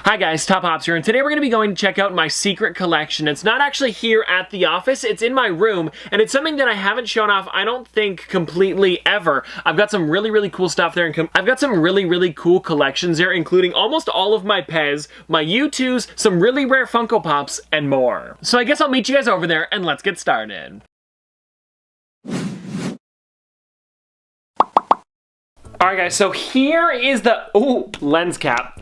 Hi guys, Top Hops here, and today we're going to be going to check out my secret collection. It's not actually here at the office, it's in my room, and it's something that I haven't shown off, I don't think, completely ever. I've got some really cool stuff there, and I've got some really cool collections there, including almost all of my Pez, my Youtooz, some really rare Funko Pops, and more. So I guess I'll meet you guys over there, and let's get started. Alright guys, so here is the, lens cap.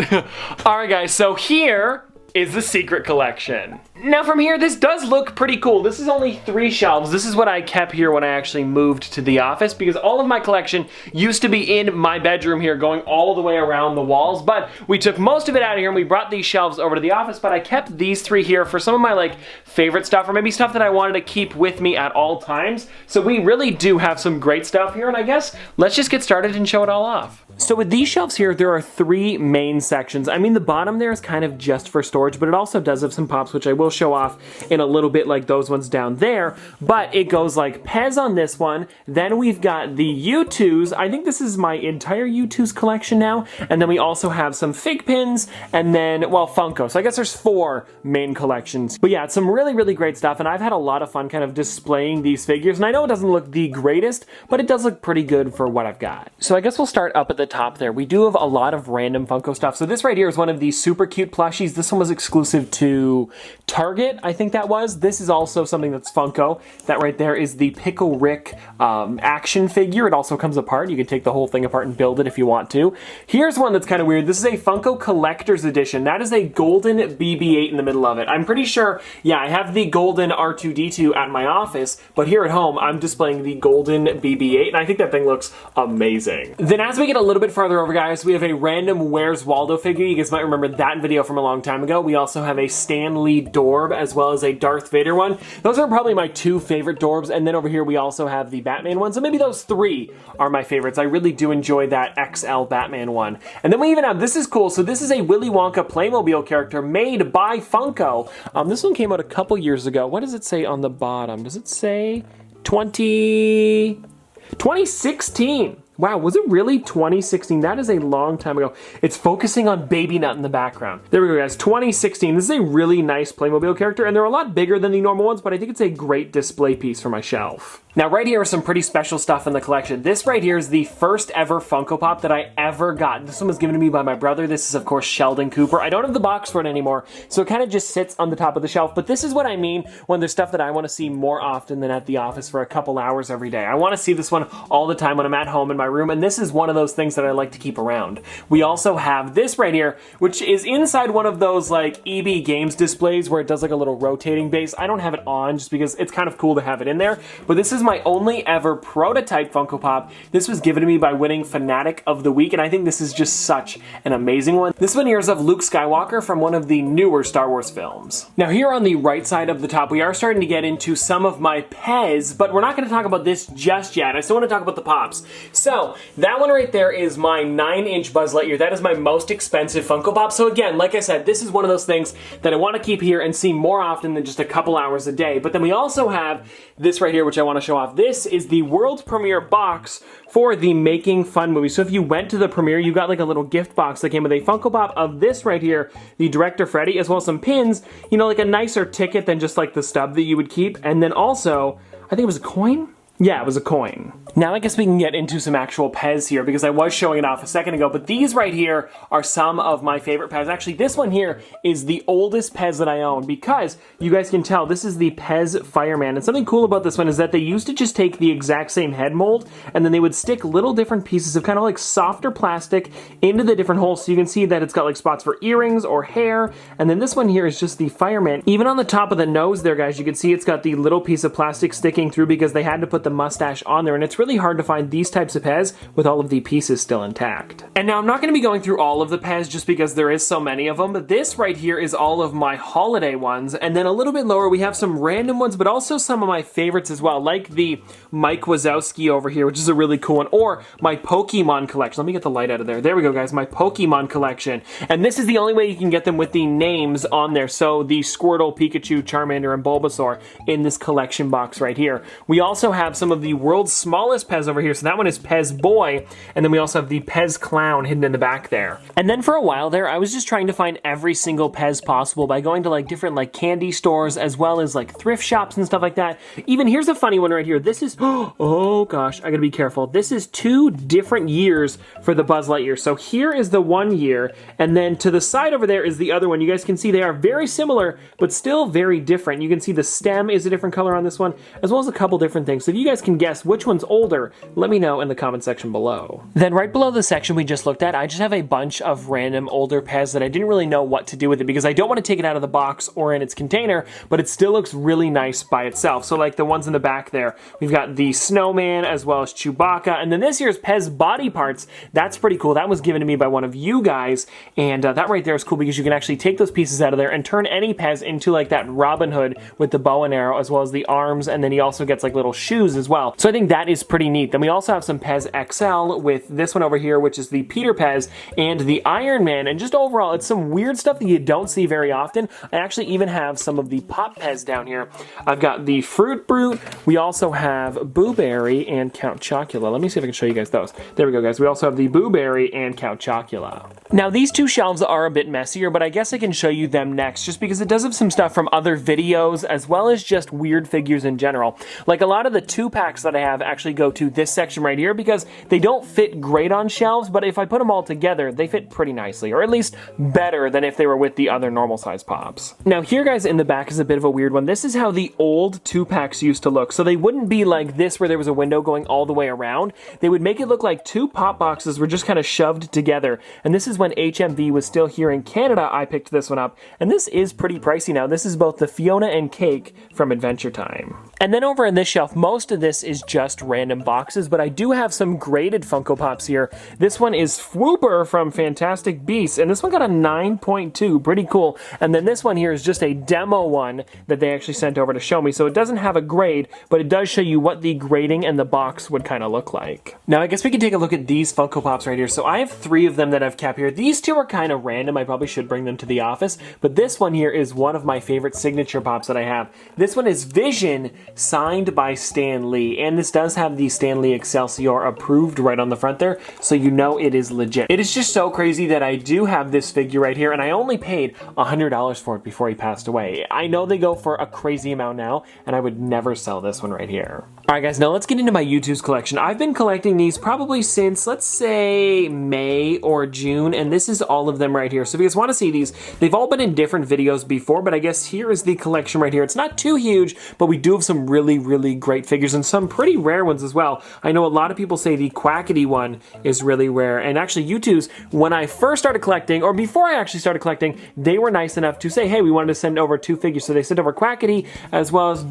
Alright guys, so here is the secret collection. Now from here, this does look pretty cool. This is only 3 shelves. This is what I kept here when I actually moved to the office, because all of my collection used to be in my bedroom here, going all the way around the walls, but we took most of it out of here and we brought these shelves over to the office, but I kept these 3 here for some of my favorite stuff, or maybe stuff that I wanted to keep with me at all times. So we really do have some great stuff here, and I guess let's just get started and show it all off. So with these shelves here, there are 3 main sections. I mean, the bottom there is kind of just for storage, but it also does have some pops, which I will show off in a little bit, like those ones down there. But it goes like Pez on this one. Then we've got the Youtooz. I think this is my entire Youtooz collection now. And then we also have some fig pins, and then, well, Funko. So I guess there's 4 main collections. But yeah, it's some really great stuff, and I've had a lot of fun kind of displaying these figures. And I know it doesn't look the greatest, but it does look pretty good for what I've got. So I guess we'll start up at the top there. We do have a lot of random Funko stuff. So this right here is one of these super cute plushies. This one was exclusive to Target, I think that was. This is also something that's Funko. That right there is the Pickle Rick action figure. It also comes apart. You can take the whole thing apart and build it if you want to. Here's one that's kind of weird. This is a Funko Collector's Edition. That is a golden BB-8 in the middle of it. I'm pretty sure, yeah, I have the golden R2-D2 at my office, but here at home, I'm displaying the golden BB-8, and I think that thing looks amazing. Then as we get a little bit farther over, guys, we have a random Where's Waldo figure. You guys might remember that video from a long time ago. We also have a Stan Lee Dorb, as well as a Darth Vader one. Those are probably my 2 favorite Dorbs, and then over here we also have the Batman one, so maybe those 3 are my favorites. I really do enjoy that XL Batman one. And then we even have, this is cool, so this is a Willy Wonka Playmobil character made by Funko. This one came out a couple years ago. What does it say on the bottom? Does it say 2016? Wow, was it really 2016? That is a long time ago. It's focusing on Baby Nut in the background. There we go, guys. 2016. This is a really nice Playmobil character, and they're a lot bigger than the normal ones, but I think it's a great display piece for my shelf. Now, right here is some pretty special stuff in the collection. This right here is the first ever Funko Pop that I ever got. This one was given to me by my brother. This is, of course, Sheldon Cooper. I don't have the box for it anymore, so it kind of just sits on the top of the shelf, but this is what I mean when there's stuff that I want to see more often than at the office for a couple hours every day. I want to see this one all the time when I'm at home in my room, and this is one of those things that I like to keep around. We also have this right here, which is inside one of those EB Games displays where it does a little rotating base. I don't have it on just because it's kind of cool to have it in there, but this is my only ever prototype Funko Pop. This was given to me by winning Fanatic of the Week, and I think this is just such an amazing one. This one here is of Luke Skywalker from one of the newer Star Wars films. Now here on the right side of the top, we are starting to get into some of my Pez, but we're not going to talk about this just yet. I still want to talk about the Pops. So that one right there is my 9-inch Buzz Lightyear. That is my most expensive Funko Pop. So again, like I said, this is one of those things that I want to keep here and see more often than just a couple hours a day. But then we also have this right here, which I want to show off. This is the world premiere box for the Making Fun movie. So if you went to the premiere, you got a little gift box that came with a Funko Pop of this right here, the director Freddy, as well as some pins, you know, a nicer ticket than just the stub that you would keep. And then also, I think it was a coin? Yeah, it was a coin. Now I guess we can get into some actual Pez here, because I was showing it off a second ago, but these right here are some of my favorite Pez. Actually, this one here is the oldest Pez that I own, because you guys can tell this is the Pez Fireman. And something cool about this one is that they used to just take the exact same head mold, and then they would stick little different pieces of kind of softer plastic into the different holes, so you can see that it's got spots for earrings or hair. And then this one here is just the Fireman. Even on the top of the nose there, guys, you can see it's got the little piece of plastic sticking through because they had to put the mustache on there, and it's really hard to find these types of Pez with all of the pieces still intact. And now I'm not going to be going through all of the Pez just because there is so many of them, but this right here is all of my holiday ones, and then a little bit lower we have some random ones, but also some of my favorites as well, like the Mike Wazowski over here, which is a really cool one, or my Pokemon collection. Let me get the light out of there. There we go, guys, my Pokemon collection. And this is the only way you can get them with the names on there, so the Squirtle, Pikachu, Charmander, and Bulbasaur in this collection box right here. We also have some of the world's smallest Pez over here. So that one is Pez Boy, and then we also have the Pez Clown hidden in the back there. And then for a while there, I was just trying to find every single Pez possible by going to like different like candy stores as well as like thrift shops and stuff like that. Even here's a funny one right here. This is, oh gosh, I gotta be careful. This is 2 different years for the Buzz Lightyear. So here is the 1 year, and then to the side over there is the other one. You guys can see they are very similar, but still very different. You can see the stem is a different color on this one, as well as a couple different things. So if you guys can guess which one's older, let me know in the comment section below. Then right below the section we just looked at, I just have a bunch of random older Pez that I didn't really know what to do with it because I don't want to take it out of the box or in its container, but it still looks really nice by itself. So like the ones in the back there, we've got the snowman as well as Chewbacca, and then this year's Pez body parts. That's pretty cool. That was given to me by one of you guys, and that right there is cool because you can actually take those pieces out of there and turn any Pez into like that Robin Hood with the bow and arrow as well as the arms, and then he also gets like little shoes as well. So I think that is pretty neat. Then we also have some Pez XL with this one over here, which is the Peter Pez and the Iron Man, and just overall it's some weird stuff that you don't see very often. I actually even have some of the Pop Pez down here. I've got the Fruit Brute. We also have Boo Berry and Count Chocula. Let me see if I can show you guys those. There we go, guys. We also have the Boo Berry and Count Chocula. Now these 2 shelves are a bit messier, but I guess I can show you them next just because it does have some stuff from other videos as well as just weird figures in general. Like a lot of the 2-packs that I have actually go to this section right here because they don't fit great on shelves, but if I put them all together, they fit pretty nicely, or at least better than if they were with the other normal size Pops. Now here, guys, in the back is a bit of a weird one. This is how the old 2-packs used to look. So they wouldn't be like this where there was a window going all the way around. They would make it look like 2 Pop boxes were just kind of shoved together, and this is when HMV was still here in Canada. I picked this one up, and this is pretty pricey now. This is both the Fiona and Cake from Adventure Time. And then over on this shelf, most of this is just random boxes, but I do have some graded Funko Pops here. This one is Swooper from Fantastic Beasts, and this one got a 9.2, pretty cool. And then this one here is just a demo one that they actually sent over to show me, so it doesn't have a grade, but it does show you what the grading and the box would kind of look like. Now I guess we can take a look at these Funko Pops right here. So I have 3 of them that I've kept here. These 2 are kind of random. I probably should bring them to the office, but this one here is one of my favorite signature Pops that I have. This one is Vision, signed by Stan Lee, and this does have the Stan Lee Excelsior approved right on the front there, so you know it is legit. It is just so crazy that I do have this figure right here, and I only paid $100 for it before he passed away. I know they go for a crazy amount now, and I would never sell this one right here. Alright guys, now let's get into my Youtooz collection. I've been collecting these probably since, let's say, May or June, and this is all of them right here. So if you guys want to see these, they've all been in different videos before, but I guess here is the collection right here. It's not too huge, but we do have some really, really great figures and some pretty rare ones as well. I know a lot of people say the Quackity one is really rare, and actually Youtooz, when I first started collecting, or before I actually started collecting, they were nice enough to say, hey, we wanted to send over 2 figures, so they sent over Quackity as well as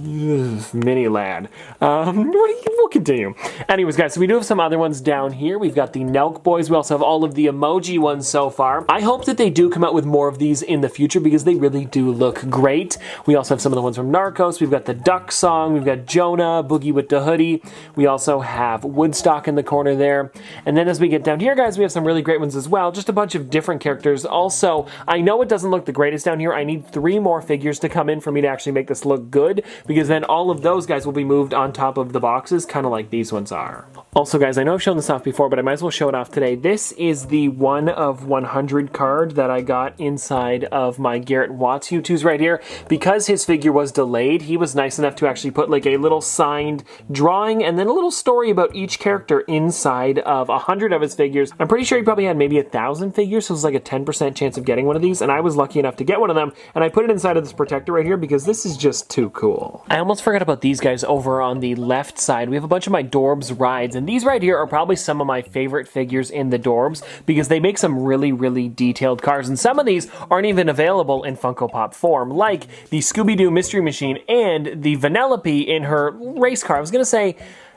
Mini Lad. We'll continue. Anyways, guys, so we do have some other ones down here. We've got the Nelk Boys. We also have all of the emoji ones so far. I hope that they do come out with more of these in the future because they really do look great. We also have some of the ones from Narcos. We've got the Duck Song. We've got Jonah, Boogie with the Hoodie. We also have Woodstock in the corner there. And then as we get down here, guys, we have some really great ones as well. Just a bunch of different characters. Also, I know it doesn't look the greatest down here. I need 3 more figures to come in for me to actually make this look good because then all of those guys will be moved on top of the boxes, kind of like these ones are. Also, guys, I know I've shown this off before, but I might as well show it off today. This is the 1 of 100 card that I got inside of my Garrett Watts Youtooz right here. Because his figure was delayed, he was nice enough to actually put like a little signed drawing and then a little story about each character inside of 100 of his figures. I'm pretty sure he probably had maybe 1,000 figures, so it was like a 10% chance of getting one of these, and I was lucky enough to get one of them, and I put it inside of this protector right here because this is just too cool. I almost forgot about these guys over on the left side. We have a bunch of my Dorbs rides, and these right here are probably some of my favorite figures in the Dorbs because they make some really, really detailed cars, and some of these aren't even available in Funko Pop form, like the Scooby-Doo Mystery Machine and the Vanellope in her race car. I was gonna say,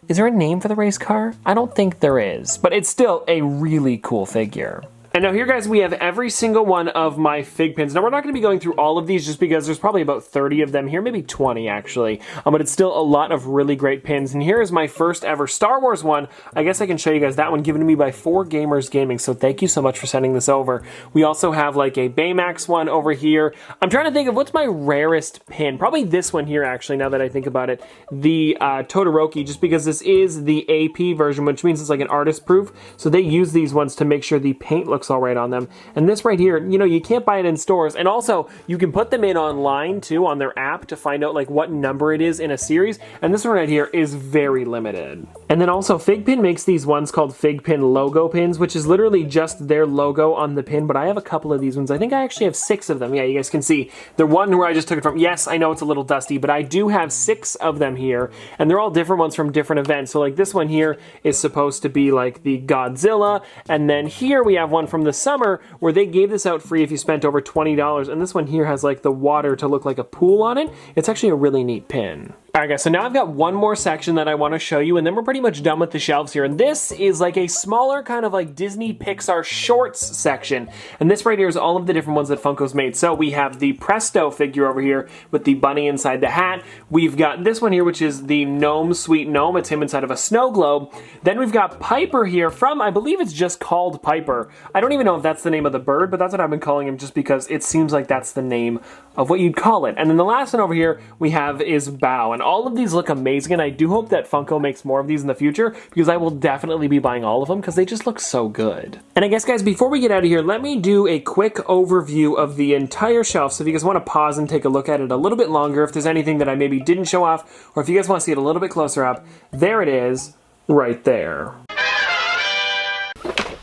is there a name for the race car? I don't think there is, but it's still a really cool figure. And now here, guys, we have every single one of my fig pins. Now, we're not going to be going through all of these just because there's probably about 30 of them here, maybe 20 actually. But it's still a lot of really great pins. And here is my first ever Star Wars one. I guess I can show you guys that one given to me by 4Gamers Gaming. So thank you so much for sending this over. We also have like a Baymax one over here. I'm trying to think of what's my rarest pin. Probably this one here, actually, now that I think about it. The Todoroki, just because this is the AP version, which means it's like an artist proof. So they use these ones to make sure the paint looks all right on them. And this right here, you know, you can't buy it in stores. And also, you can put them in online too on their app to find out like what number it is in a series. And this one right here is very limited. And then also, Figpin makes these ones called Figpin logo pins, which is literally just their logo on the pin. But I have a couple of these ones. I think I actually have 6 of them. Yeah, you guys can see the one where I just took it from. Yes, I know it's a little dusty, but I do have 6 of them here. And they're all different ones from different events. So like this one here is supposed to be like the Godzilla. And then here we have one from the summer where they gave this out free if you spent over $20. And this one here has like the water to look like a pool on it. It's actually a really neat pin. Alright guys, so now I've got one more section that I want to show you, and then we're pretty much done with the shelves here. And this is like a smaller kind of like Disney Pixar shorts section. And this right here is all of the different ones that Funko's made. So we have the Presto figure over here with the bunny inside the hat. We've got this one here, which is the Gnome Sweet Gnome. It's him inside of a snow globe. Then we've got Piper here from, I believe it's just called Piper. I don't even know if that's the name of the bird, but that's what I've been calling him just because it seems like that's the name of what you'd call it. And then the last one over here we have is Bao. And all of these look amazing, and I do hope that Funko makes more of these in the future because I will definitely be buying all of them because they just look so good. And I guess, guys, before we get out of here, let me do a quick overview of the entire shelf. So if you guys want to pause and take a look at it a little bit longer, if there's anything that I maybe didn't show off, or if you guys want to see it a little bit closer up, there it is, right there.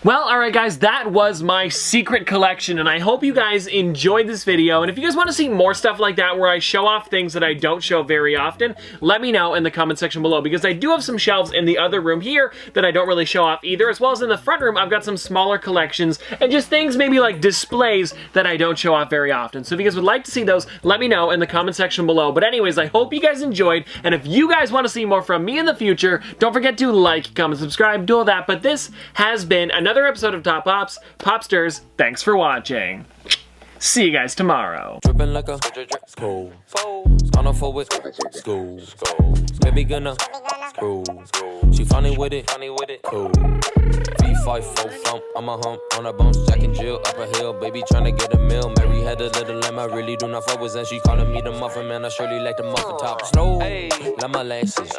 Well, alright guys, that was my secret collection, and I hope you guys enjoyed this video. And if you guys want to see more stuff like that where I show off things that I don't show very often, let me know in the comment section below, because I do have some shelves in the other room here that I don't really show off either, as well as in the front room I've got some smaller collections and just things maybe like displays that I don't show off very often. So if you guys would like to see those, let me know in the comment section below. But anyways, I hope you guys enjoyed, and if you guys want to see more from me in the future, don't forget to like, comment, subscribe, do all that. But this has been another episode of Top Pops. Popsters, thanks for watching. See you guys tomorrow. Dripping like a school. On a forward school. Baby gonna screw. She funny with it. Cool. V5 full thump. I'm a hump on a bounce. Jack and Jill up a hill. Baby tryna get a meal. Mary had a little lamb. I really do not fuck with, and she calling me the muffin man. I surely like the muffin top. Snow. Like my lashes.